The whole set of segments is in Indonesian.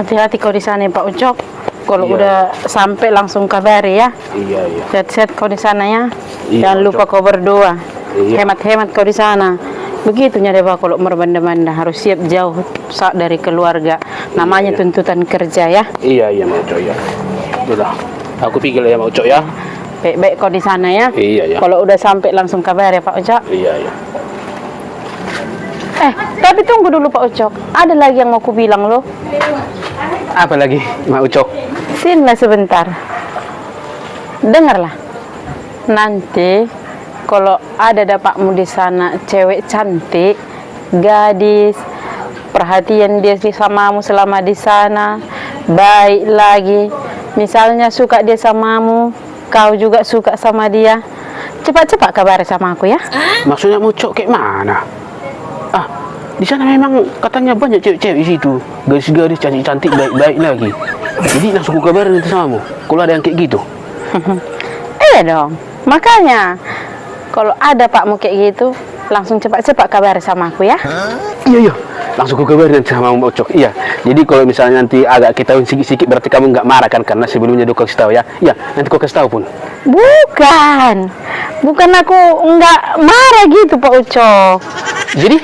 Hati-hati kau di sana ya, Pak Ucok. Kalau Iya. udah sampai langsung kabari ya. Iya, iya. Set-set kau di sana ya. Iya, Jangan lupa Ucok. kau berdoa. Iya. Hemat-hemat kau di sana. Begitunya deh Pak, kalau berbanda-banda harus siap jauh dari keluarga. Namanya Iya. tuntutan kerja ya. Iya, iya, Mak Ucok ya. Udah, aku pikir ya, Mak Ucok ya. Baik-baik kau di sana ya. Iya, iya. Kalau udah sampai langsung kabar ya Pak Ucok. Iya, iya. Tapi tunggu dulu Pak Ucok. Ada lagi yang mau ku bilang loh. Apa lagi, Mak Ucok? Sinilah sebentar. Dengarlah. Nanti kalau ada dapatmu di sana cewek cantik, gadis, perhatian dia samamu selama di sana, baik lagi. Misalnya suka dia samamu, kau juga suka sama dia. Cepat-cepat kabar sama aku ya. Maksudnya Mak Ucok kayak mana? Di sana memang katanya banyak cewek-cewek di situ. Gadis-gadis cantik-cantik baik-baik lagi. Jadi langsung ku kabarin nanti samamu. Kalau ada yang kayak gitu. Iya dong. Makanya kalau ada pakmu kayak gitu, langsung cepat-cepat kabar sama aku ya. Iya, iya. Langsung ku kabarin nanti sama Mak Ucok. Iya. Jadi kalau misalnya nanti agak ketahuan sedikit-sedikit berarti kamu nggak marah kan? Karena sebelumnya aku kasih tahu ya. Iya, nanti kau kasih tahu pun. Bukan aku nggak marah gitu Pak Ucok. Jadi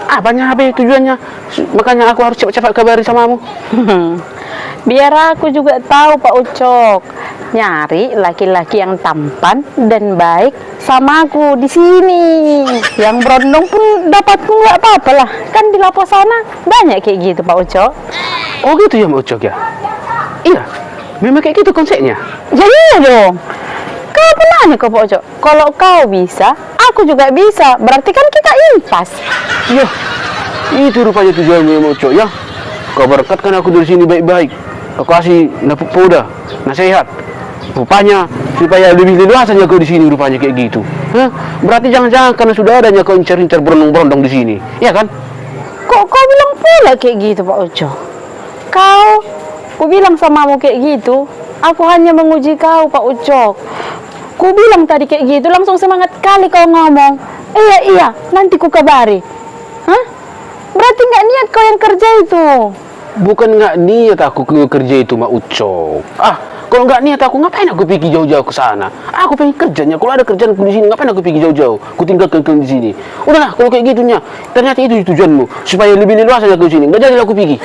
apanya apa tujuannya? Makanya aku harus cepat-cepat kabarin samamu. Biar aku juga tahu Pak Ucok, nyari laki-laki yang tampan dan baik sama aku di sini. Yang berondong pun dapatku nggak apa-apa lah. Kan di lapas sana banyak kayak gitu Pak Ucok. Oh gitu ya Mak Ucok ya? Iya, memang kayak gitu konsepnya. Jadi iya dong. Kau pernah kok Pak Ucok? Kalau kau bisa, aku juga bisa. Berarti kan kita impas. Iya, itu rupanya tujuanmu ya Mak Ucok ya. Kau berkatkan aku dari sini baik-baik. Kau kasih pemuda, nasihat. Rupanya supaya lebih leluasanya kau di sini rupanya kayak gitu. Hah? Berarti jangan-jangan karena sudah adanya kau incar-incar berondong-berondong di sini, ya kan? Kok kau bilang pula kayak gitu Pak Ucok? Ku bilang samamu kayak gitu. Aku hanya menguji kau Pak Ucok. Ku bilang tadi kayak gitu, langsung semangat kali kau ngomong. Iya, nanti ku kabari. Hah? Berarti nggak niat kau yang kerja itu. Bukan nggak niat aku kerja itu Mak Ucok. Kalau nggak niat aku ngapain aku pergi jauh-jauh ke sana? Aku pengen kerjanya. Kalau ada kerjaan di sini ngapain aku pergi jauh-jauh? Ku tinggalkan kau di sini. Udahlah kalau kayak gitunya. Ternyata itu tujuanmu supaya lebih leluasa aku di sini. Nggak jadi aku pergi.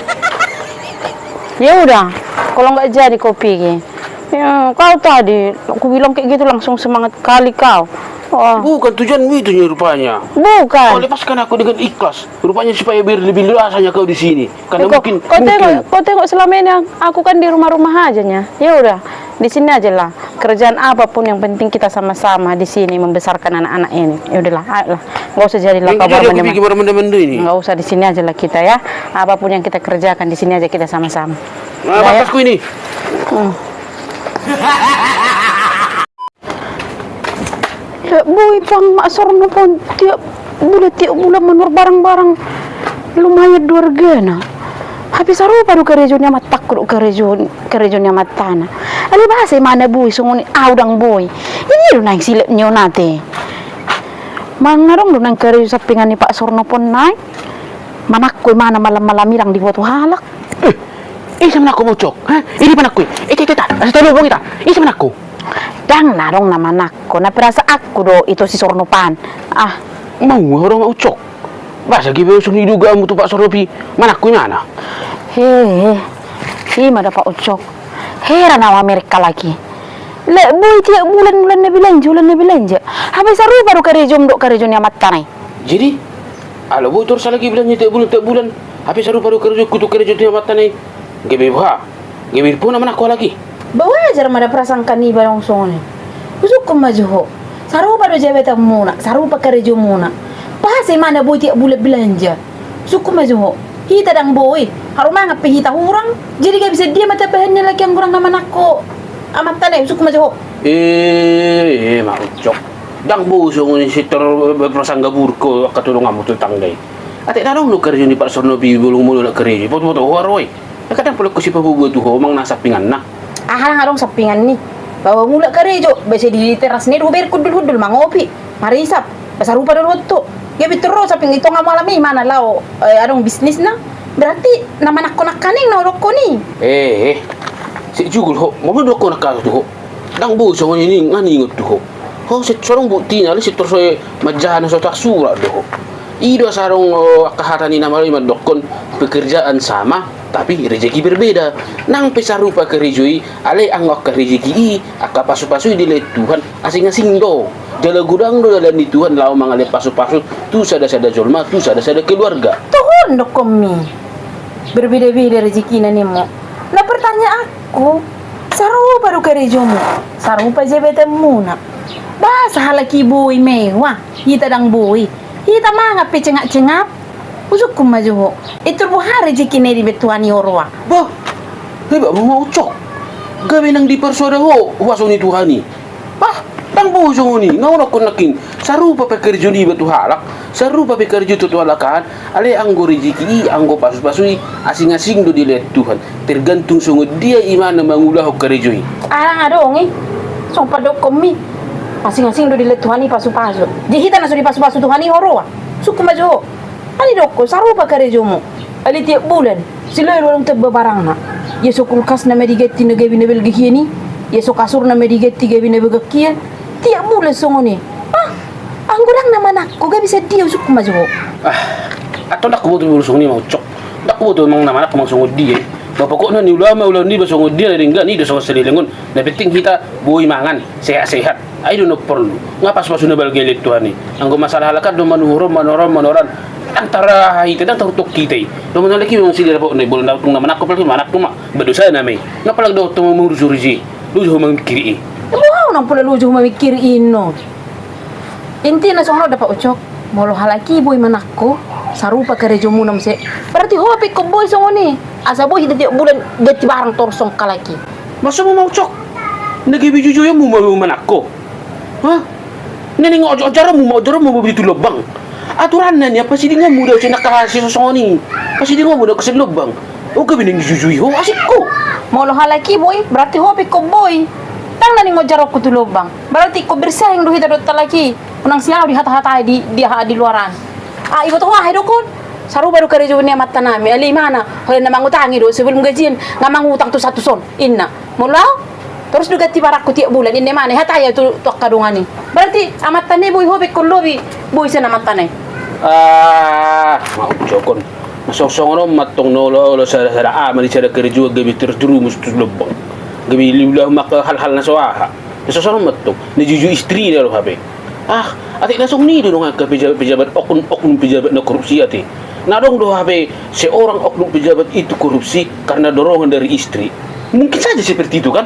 Ya udah, kalau nggak jadi kau pergi. Ya, kau tadi aku bilang kayak gitu langsung semangat kali kau. Oh, Bukan tujuanmu itu rupanya. bukan. Kau lepaskan aku dengan ikhlas. Rupanya supaya biar lebih leluasanya kau di sini. Karena Kau mungkin tengok selama ini aku kan di rumah-rumah aja nya. Ya udah, di sini aja lah. Kerjaan apapun yang penting kita sama-sama di sini membesarkan anak-anak ini. Ya udahlah, ayolah. Nggak usah jadilah kau jadi aku pergi benda-benda ini. Nggak usah di sini aja lah kita ya. Apapun yang kita kerjakan di sini aja kita sama-sama. Nah, Udah, ya? batasku ini. Ya, boy, pang mak sorno pun tiap bulan menur barang-barang lumayan dua regana. Habis arupa do kerejonya matak do kerejonya matana. Ali bahasa mana boy sunguni audang boy. Ini do nang silip nyo nate. Mangarong do nang kerejo sapingan ni Pak Sorno pun naik. Manakku mana malam-malam mirang di foto halak. Sama aku Mak Ucok. Ini panakku. Kita. Asal tahu bang kita. Sama aku. Dang narong nama nakko. Na perasa aku do itu si Sorno pan. Mau orang Mak Ucok. Bahasa kita langsung diduga kamu tuh Pak Sornopi. Manakku mana? Ima ada Pak Ucok. Heran awak Amerika lagi. Le boy tiap bulan na belanja. Habis aru baru karejom ni amat tanai. Jadi, kalau bu terus lagi belanja tiap bulan. Habis aru baru kerja kutu kerja tiap mata nih. Gebe pun nama aku lagi. Bawa ajar mada prasangka ni barang sone. Usuk ko majuho. Saru baru jabeta muna, saru pa karejo muna. Pahasi mana boy tiap bulan belanja. Suku majuho. Hita dang boy. Harum manga hita hurang. Jadi gak bisa dia mata bahannya lagi yang kurang nama nako. Amat tanai suku majuho. Mak Ucok. Dang busong ni sitor berprasangka burko katulong kamu tuh tanggai. Ate narong lu kerja ni Pak Sornopi bulung mulu nak kerja. Foto-foto waroi. Kadang perlu kasi pabubuo tuh mang nasa pingan na. Harong sapingan ni. Bawa mula karejo. Basa di teras ni ruber kudul-kudul mangopi. Marisap. Basa rupa dulu to. Gabi terus saping itu nga malami mana lao. Anong bisnis na. Berarti nama nak kaning na urok ko ni. Si jugul ho, mo do ko nakal to ho. Dang bu so ni ngani ngot to ho. Ho si sorong bukti na si terus majahan sa taksura do ho. Ido sarong kahatani na mali madokon pekerjaan sama tapi rezeki berbeda. Nang pesarupa kerejui, ale angok ke rezeki i, aka pasu-pasu dile Tuhan asing-asing do. Jala gudang do dalam di Tuhan lau mangale pasu-pasu tu sada-sada jolma, tu sada-sada keluarga. Tuhon do komi. Berbeda-beda rezeki na nimo. Na bertanya aku, sarupa do kerejomu, sarupa jabatan na. Bahasa halaki boy mewah, hita dang boy. Hita manga pe cengap-cengap. Usuk ku maju ho. Itu buhari rezeki na di betuani orwa. Bah, heba mo ucok. Gabi nang di persoda ho, waso ni Tuhani. Bah, tang buso ni, ngawala ko nakin. Sarupa pa kerjo ni batu halak, sarupa pa kerjo tutualakan, ale anggo rezeki, anggo pasu-pasui, asing-asing do dilihat Tuhan. Tergantung sungguh dia imana mangulah ho kerjo. Arang adong eh. Sompa do komi. Asing-asing do dilihat Tuhani pasu-pasu. Di hita na so di pasu-pasu Tuhani orwa. Suku maju ho. Ali doko sarupa kerejomu. Ali tiap bulan sila orang tebba barang na. Yeso kulkas na medigetti na gabi na belgi ni. Yeso kasur na medigetti gabi na belgi. Tiap bulan songoni. Anggurang naman ako gabi sa dia usuk maju. Ato nak butuh urusong ni mau cok. Nak butuh mang naman ako mangsungod dia. Mapakok na ni ulama ni basungod dia ringga ni dosa selilingon. Na penting kita buhay mangan, sehat-sehat. Ay do no perlu. Ngapas na balgelit Tuhan ni. Anggo masalah halakat do manoran. Antara kita dan tarutok kita. Do manalaki mo sila po na bulan daw naman ako pala manak tuma. Badusa na may. Napalag daw tumo murusuriji. Lujo mamikiri. Wow nang pula lujo mamikir ino. Inti na sono dapat ucok. Molo halaki boy manakko. Sarupa kerejomu nam se. Berarti hopi ko boy songoni. Asa boy hita tiap bulan gati barang torsong kalaki. Masa mo mau cok? Nagibijujo yang mo manakko. Hah? Nening ojo-ojara mo mau begitu lubang. Aturan na niya, pasi di nga mo daw siya nakahasi sa songoni. Pasi di nga mo daw kasi lubang. O gabi nang jujui ho, asik ko. Molo halaki boy, berarti hopi ko boy. Tang naning mo jarok ko tulobang. Berarti ko bersahing do hita do talaki. Unang siya di hata-hata di di luaran. Ibu to wah dokon. Saru baru kerja ni mata nami. Ali mana? Hoy na mangutangi do sebelum gajian ngamangutang tu satu son. Inna. Mula terus juga tiba aku tiap bulan ini mana hataya tu kadungan ni. Berarti amat tane boy hobi ko lobi boy sa namat tane. Mau cokon. Masong-song no matong no sa amali sa kerja gabi terus rumus tu lubang. Gabi liulah maka hal-hal na sawaha. Masong-song matong. Ni juju istri na lo habe. Atik langsung ni dulu ngak pejabat oknum pejabat na korupsi ati. Nadong do habe seorang oknum pejabat itu korupsi karena dorongan dari istri. Mungkin saja seperti itu kan?